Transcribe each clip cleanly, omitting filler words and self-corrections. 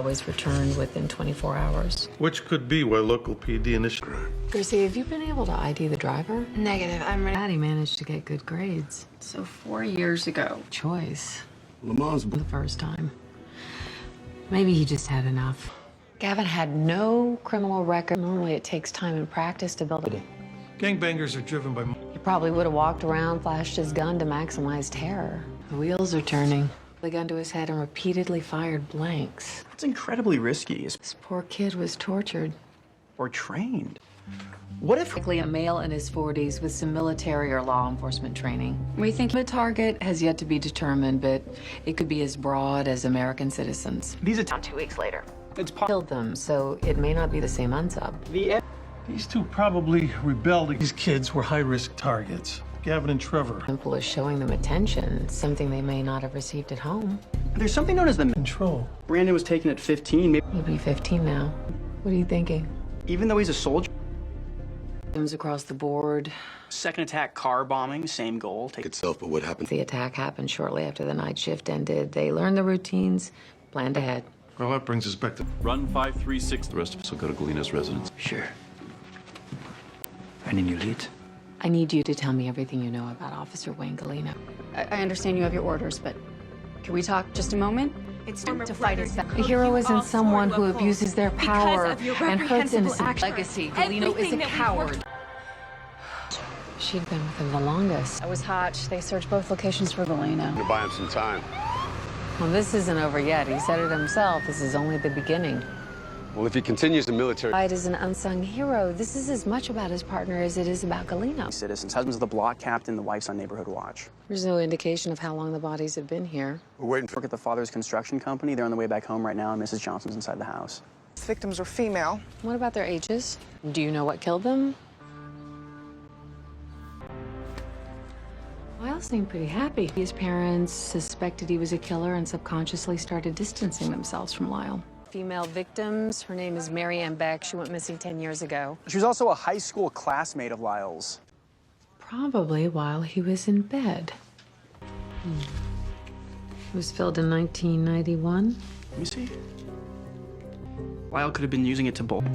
always returned within 24 hours. Which could be why local PD initiated. Gracie, have you been able to ID the driver? Negative. I'm ready. Glad he managed to get good grades. So 4 years ago. Choice. Lamont's The first time. Maybe he just had enough. Gavin had no criminal record. Normally it takes time and practice to build it. Gangbangers are driven by... He probably would have walked around, flashed his gun to maximize terror. The wheels are turning. The gun to his head and repeatedly fired blanks. It's incredibly risky. This poor kid was tortured. Or trained. What if... Likely a male in his 40s with some military or law enforcement training. We think the target has yet to be determined, but it could be as broad as American citizens. These are 2 weeks later. It's Killed them, so it may not be the same unsub. These two probably rebelled. These kids were high-risk targets. Gavin and Trevor. Simple as showing them attention, something they may not have received at home. There's something known as the... Control. Brandon was taken at 15, maybe... He'll be 15 now. What are you thinking? Even though he's a soldier. Victims across the board. Second attack, car bombing, same goal. Take itself, but what happened? The attack happened shortly after the night shift ended. They learned the routines, planned ahead. Well, that brings us back to... Run 536. The rest of us will go to Galina's residence. Sure. Any new leads? I need you to tell me everything you know about Officer Wayne Galina. I understand you have your orders, but can we talk just a moment? It's time to fight us. A hero isn't someone who abuses their power and hurts innocent. Legacy. Galino is a coward. She'd been with him the longest. I was Hotch. They searched both locations for Galino. To buy him some time. Well, this isn't over yet. He said it himself. This is only the beginning. Well, if he continues the military... Hyde is an unsung hero. This is as much about his partner as it is about Galino. Citizens. Husband's the block captain, the wife's on neighborhood watch. There's no indication of how long the bodies have been here. We're waiting for... Work at the father's construction company. They're on the way back home right now, and Mrs. Johnson's inside the house. Victims were female. What about their ages? Do you know what killed them? Lyle seemed pretty happy. His parents suspected he was a killer and subconsciously started distancing themselves from Lyle. Female victims, her name is Mary Ann Beck. She went missing 10 years ago. She was also a high school classmate of Lyle's. Probably while he was in bed. It was filled in 1991. Let me see. Lyle could have been using it to bolt.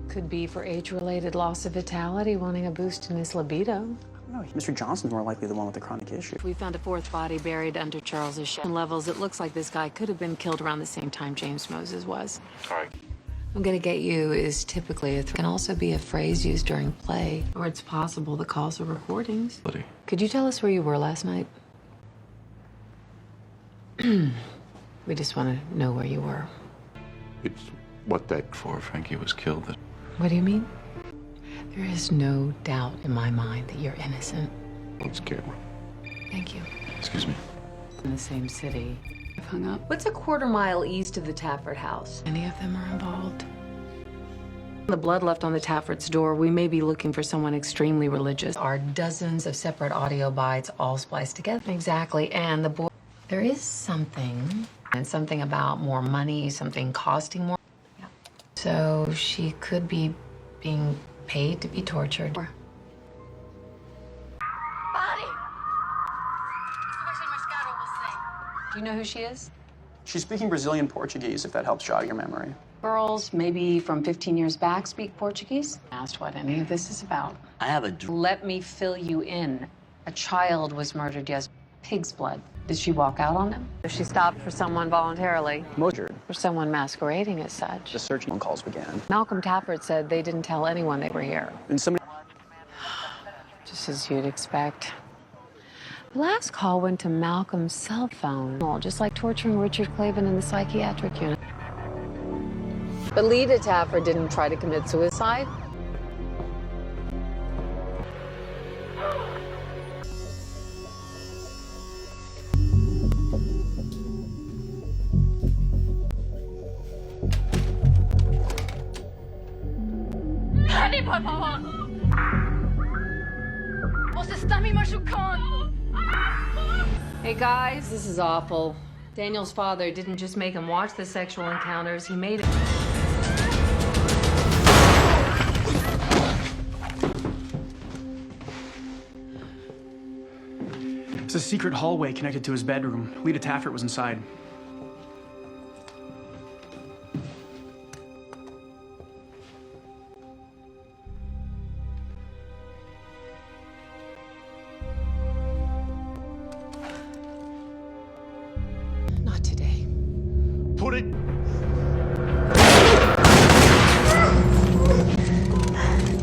Could be for age-related loss of vitality, wanting a boost in his libido. No, Mr. Johnson's more likely the one with the chronic issue. We found a fourth body buried under Charles's shed. Levels, it looks like this guy could have been killed around the same time James Moses was. All right. I'm gonna get you is typically a can also be a phrase used during play, or it's possible the calls are recordings. Buddy. Could you tell us where you were last night? We just want to know where you were. It's what day before Frankie was killed that... What do you mean? There is no doubt in my mind that you're innocent. on camera. Thank you. Excuse me. In the same city. I've hung up. What's a quarter-mile east of the Tafford house? Any of them are involved. The blood left on the Tafford's door, we may be looking for someone extremely religious. Are dozens of separate audio bites all spliced together. Exactly, and the boy... There is something, and something about more money, something costing more. Yeah. So she could be being paid to be tortured. Body! Do you know who she is? She's speaking Brazilian Portuguese, if that helps jog your memory. Girls, maybe from 15 years back, speak Portuguese. Asked what any of this is about. I have a Let me fill you in. A child was murdered yesterday. Pig's blood. Did she walk out on them? She stopped for someone voluntarily. Murdered. For someone masquerading as such. The search phone calls began. Malcolm Tafford said they didn't tell anyone they were here. And somebody... Just as you'd expect. The last call went to Malcolm's cell phone, just like torturing Richard Clavin in the psychiatric unit. But Lita Tafford didn't try to commit suicide. Honey, por favor! Você está me machucando! Hey guys, this is awful. Daniel's father didn't just make him watch the sexual encounters, he made it. It's a secret hallway connected to his bedroom. Lita Tafford was inside. Not today. Put it.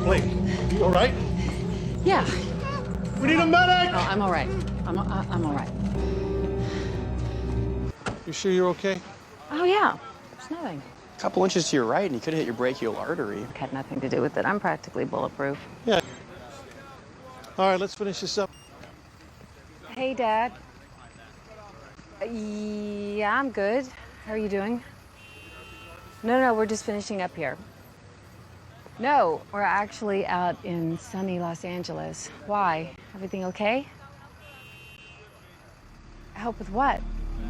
Blake, you all right? Yeah. We need a medic! No, I'm all right. I'm all right. You sure you're okay? Oh, yeah. It's nothing. A couple inches to your right, and you could have hit your brachial artery. It had nothing to do with it. I'm practically bulletproof. Yeah. All right, let's finish this up. Hey, Dad. Yeah, I'm good. How are you doing? No, we're just finishing up here. No, we're actually out in sunny Los Angeles. Why? Everything okay? Help with what?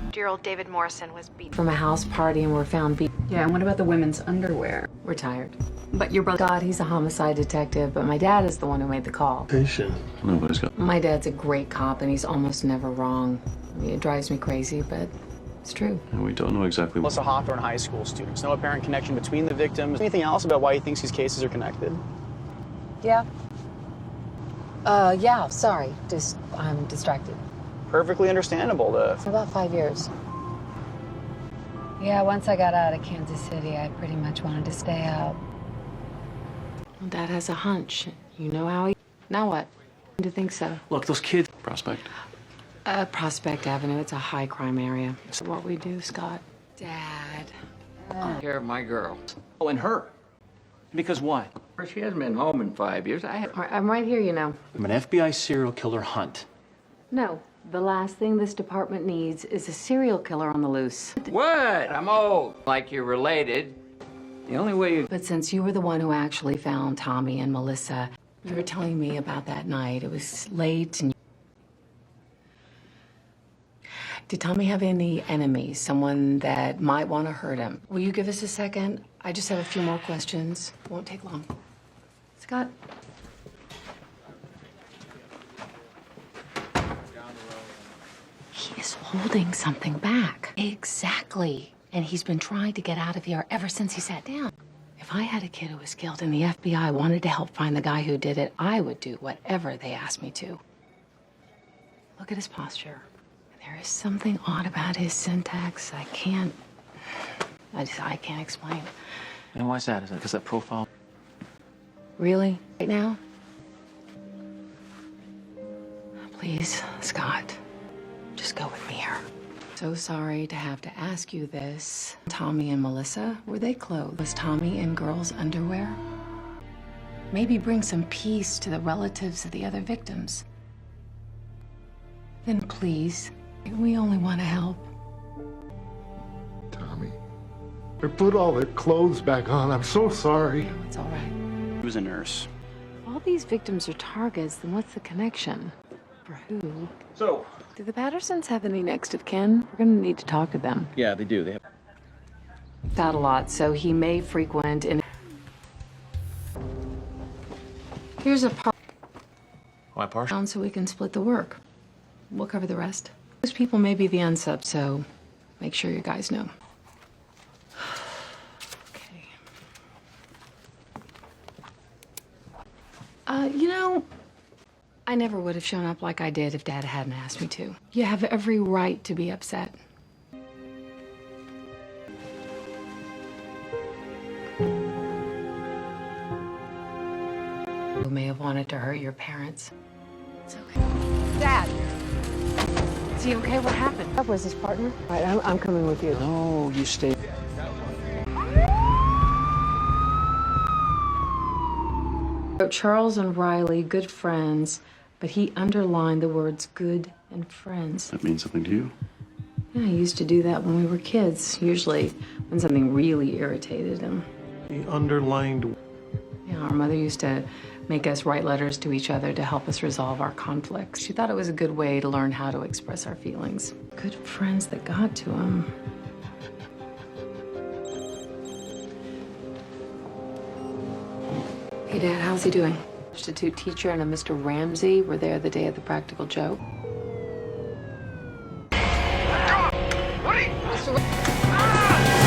8-year-old David Morrison was beaten. From a house party and were found beat. Yeah, and what about the women's underwear? We're tired. But your brother. God, he's a homicide detective, but my dad is the one who made the call. Patient. Nobody's got. My dad's a great cop and he's almost never wrong. I mean, it drives me crazy, but it's true. And we don't know exactly what. Melissa Hawthorne high school students. No apparent connection between the victims. Anything else about why he thinks these cases are connected? Yeah? Yeah, sorry. I'm distracted. Perfectly understandable. For about 5 years. Yeah, once I got out of Kansas City, I pretty much wanted to stay out. Well, Dad has a hunch. You know how he... Now what? Do you think so? Look, those kids. Prospect. Prospect Avenue, it's a high crime area. It's what we do, Scott. Dad. Care of my girl. Oh, and her. Because why? She hasn't been home in 5 years. All right, I'm right here, you know. I'm an FBI serial killer hunt. No, the last thing this department needs is a serial killer on the loose. What? I'm old. Like you're related. The only way you... But since you were the one who actually found Tommy and Melissa, you were telling me about that night. It was late and... Did Tommy have any enemies? Someone that might want to hurt him? Will you give us a second? I just have a few more questions. Won't take long. Scott? He is holding something back. Exactly. And he's been trying to get out of here ever since he sat down. If I had a kid who was killed and the FBI wanted to help find the guy who did it, I would do whatever they asked me to. Look at his posture. There is something odd about his syntax. I can't explain. And why's that? Is that because that profile? Really? Right now? Please, Scott, just go with me here. So sorry to have to ask you this. Tommy and Melissa, were they clothed? Was Tommy in girls' underwear? Maybe bring some peace to the relatives of the other victims. Then please, we only want to help. Tommy. They put all their clothes back on. I'm so sorry. No, it's all right. He was a nurse. If all these victims are targets, then what's the connection? For who? So. Do the Pattersons have any next of kin? We're gonna need to talk to them. Yeah, they do. They have. Out a lot, so he may frequent in... Here's a part Why partial? so we can split the work. We'll cover the rest. Those people may be the unsub, so make sure you guys know. Okay. You know, I never would have shown up like I did if Dad hadn't asked me to. You have every right to be upset. Who may have wanted to hurt your parents. It's okay. Dad! Is he okay? What happened? What was his partner? All right, I'm coming with you. No, you stay. Charles and Riley, good friends, but he underlined the words good and friends. That means something to you? Yeah, he used to do that when we were kids, usually when something really irritated him. He underlined. Yeah, our mother used to make us write letters to each other to help us resolve our conflicts. She thought it was a good way to learn how to express our feelings. Good friends that got to him. Hey, Dad, how's he doing? Substitute teacher and a Mr. Ramsey were there the day of the practical joke. Mr.